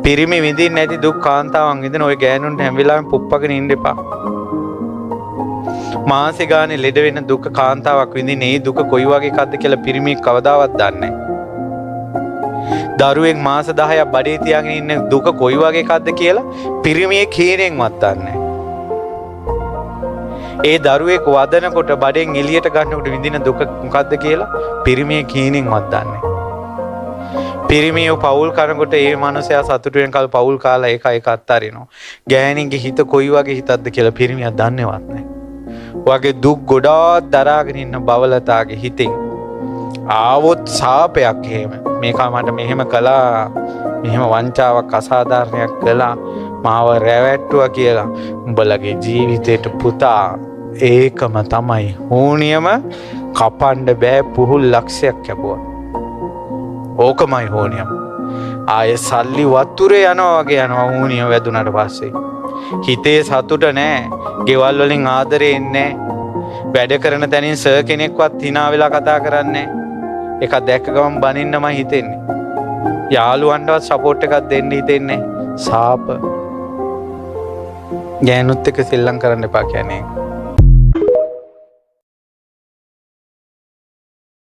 පිරිමි විඳින්න නැති දුක් කාන්තාවන් විඳින ওই ගෑනුන්ට හැම වෙලාවෙම පුප්පගෙන ඉන්න එපා. මාසෙ ගානේ ලෙඩ වෙන දුක කාන්තාවක් විඳින ඒ දුක කොයි වගේ එකක්ද කියලා පිරිමි කවදාවත් දන්නේ නැහැ. දරුවෙක් මාස 10ක් බඩේ තියාගෙන ඉන්න දුක කොයි වගේ එකක්ද කියලා පිරිමියේ කීරෙන්වත් දන්නේ නැහැ. ඒ දරුවෙක් වදනකොට බඩෙන් එළියට ගන්නකොට විඳින දුක මොකක්ද කියලා පිරිමියේ කීරෙන්වත් දන්නේ නැහැ. පිරිමියෝ පවුල් කරනකොට ඒ මනුස්සයා සතුටු වෙනකල් පවුල් කාලා ඒක අත්හරිනවා. ගෑණින්ගේ හිත කොයි වගේ හිතක්ද කියලා පිරිමියා දන්නේවත් නැහැ. වගේ දුක් ගොඩාක් දරාගෙන ඉන්න බවලතාගේ හිතෙන් ආවොත් සාපයක් එහෙම මේක මට මෙහෙම කළා, මෙහෙම වංචාවක් අසාධාරණයක් කළා, මාව රැවට්ටුවා කියලා උඹලගේ ජීවිතේට පුතා ඒකම තමයි හෝනියම කපන්න බෑ පුහුල් ලක්ෂයක් කැපුවා. ඕකමයි හෝනියම. ආයේ සල්ලි වතුරේ යනවා වගේ යනවා හෝනියම වැදුනට පස්සේ. හිතේ සතුට නෑ. ගෙවල් වලින් ආදරේ එන්නේ නෑ. වැඩ කරන තැනින් සර් කෙනෙක්වත් hina වෙලා කතා කරන්නේ නෑ. ඒක දැක්ක ගමන් බනින්නමයි හිතෙන්නේ. යාළුවන්ටවත් සපෝට් එකක් දෙන්න හිතෙන්නේ නෑ. සාප. ගෑනුත් එක්ක සෙල්ලම් කරන්න එපා කියන්නේ.